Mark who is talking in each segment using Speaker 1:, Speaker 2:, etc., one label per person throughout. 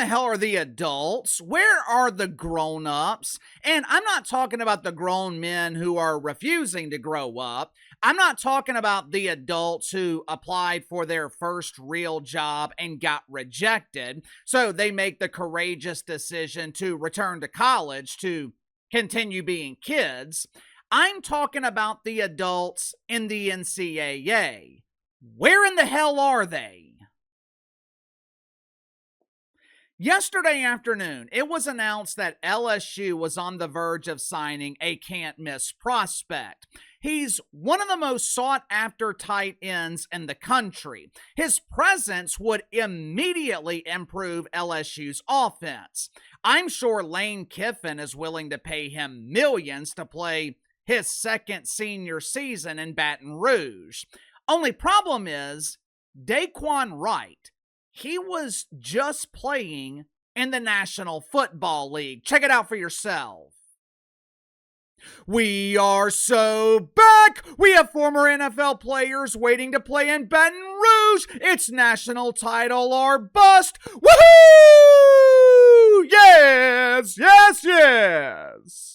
Speaker 1: the hell are the adults? Where are the grown-ups? And I'm not talking about the grown men who are refusing to grow up. I'm not talking about the adults who applied for their first real job and got rejected, so they make the courageous decision to return to college to continue being kids. I'm talking about the adults in the NCAA. Where in the hell are they? Yesterday afternoon, it was announced that LSU was on the verge of signing a can't-miss prospect. He's one of the most sought-after tight ends in the country. His presence would immediately improve LSU's offense. I'm sure Lane Kiffin is willing to pay him millions to play his second senior season in Baton Rouge. Only problem is, Dae'Quan Wright, he was just playing in the National Football League. Check it out for yourself. We are so back! We have former NFL players waiting to play in Baton Rouge. It's national title or bust. Woohoo! Yes, yes, yes.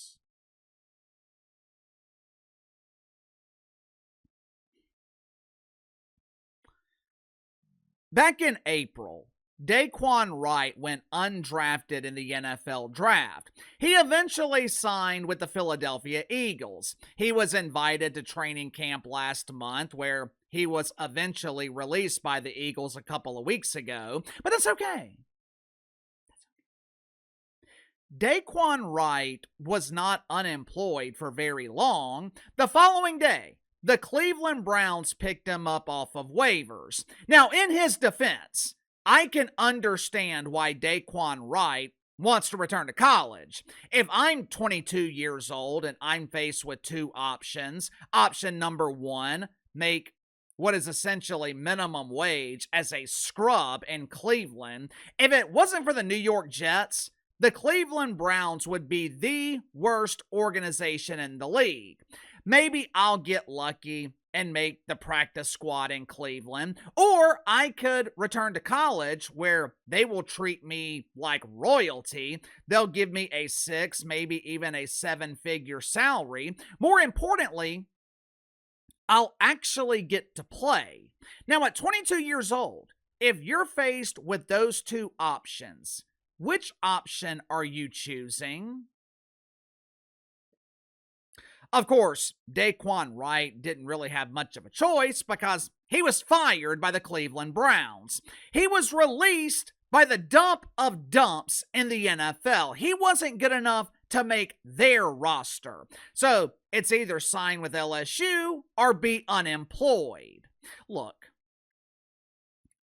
Speaker 1: Back in April, Dae'Quan Wright went undrafted in the NFL draft. He eventually signed with the Philadelphia Eagles. He was invited to training camp last month, where he was eventually released by the Eagles a couple of weeks ago, but that's okay. Dae'Quan Wright was not unemployed for very long. The following day, the Cleveland Browns picked him up off of waivers. Now, in his defense, I can understand why Dae'Quan Wright wants to return to college. If I'm 22 years old and I'm faced with two options, option number one, make what is essentially minimum wage as a scrub in Cleveland. If it wasn't for the New York Jets, the Cleveland Browns would be the worst organization in the league. Maybe I'll get lucky and make the practice squad in Cleveland, or I could return to college where they will treat me like royalty. They'll give me a 6, maybe even a 7-figure salary. More importantly, I'll actually get to play. Now, at 22 years old, if you're faced with those two options, which option are you choosing? Of course, Dae'Quan Wright didn't really have much of a choice because he was fired by the Cleveland Browns. He was released by the dump of dumps in the NFL. He wasn't good enough to make their roster. So it's either sign with LSU or be unemployed. Look,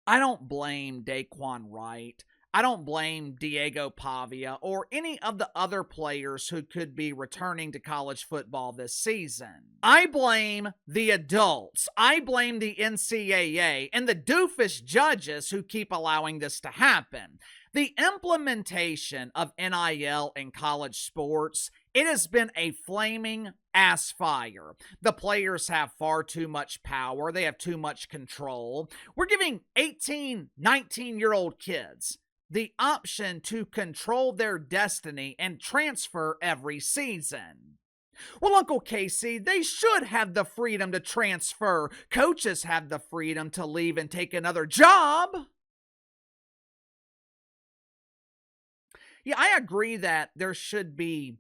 Speaker 1: I don't blame Dae'Quan Wright. I don't blame Diego Pavia or any of the other players who could be returning to college football this season. I blame the adults. I blame the NCAA and the doofus judges who keep allowing this to happen. The implementation of NIL in college sports, it has been a flaming ass fire. The players have far too much power. They have too much control. We're giving 18, 19-year-old kids the option to control their destiny and transfer every season. Well, Uncle Casey, they should have the freedom to transfer. Coaches have the freedom to leave and take another job. Yeah, I agree that there should be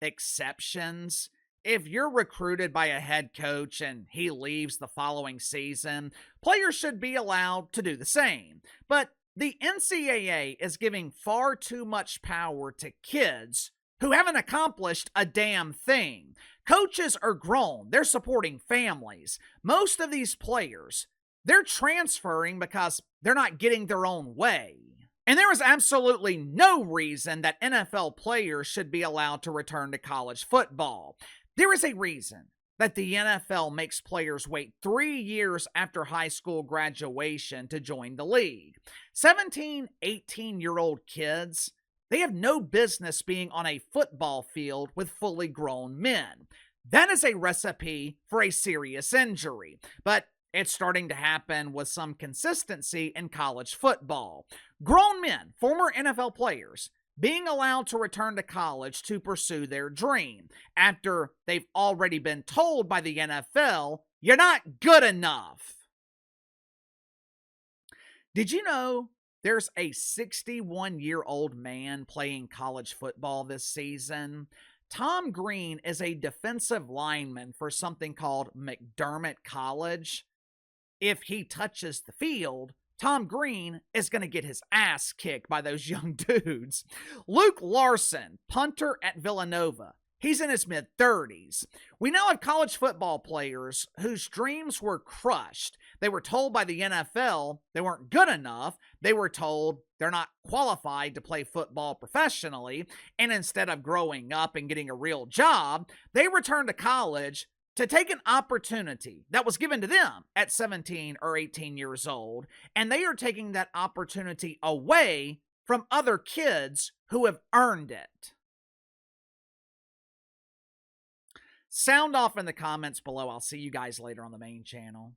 Speaker 1: exceptions. If you're recruited by a head coach and he leaves the following season, players should be allowed to do the same. But the NCAA is giving far too much power to kids who haven't accomplished a damn thing. Coaches are grown. They're supporting families. Most of these players, they're transferring because they're not getting their own way. And there is absolutely no reason that NFL players should be allowed to return to college football. There is a reason that the NFL makes players wait 3 years after high school graduation to join the league. 17, 18-year-old kids, they have no business being on a football field with fully grown men. That is a recipe for a serious injury. But It's starting to happen with some consistency in college football. Grown men, former NFL players, being allowed to return to college to pursue their dream after they've already been told by the NFL, you're not good enough. Did you know there's a 61-year-old man playing college football this season? Tom Green is a defensive lineman for something called McDermott College. If he touches the field, Tom Green is going to get his ass kicked by those young dudes. Luke Larson, punter at Villanova. He's in his mid-30s. We now have college football players whose dreams were crushed. They were told by the NFL they weren't good enough. They were told they're not qualified to play football professionally. And instead of growing up and getting a real job, they returned to college to take an opportunity that was given to them at 17 or 18 years old, and they are taking that opportunity away from other kids who have earned it. Sound off in the comments below. I'll see you guys later on the main channel.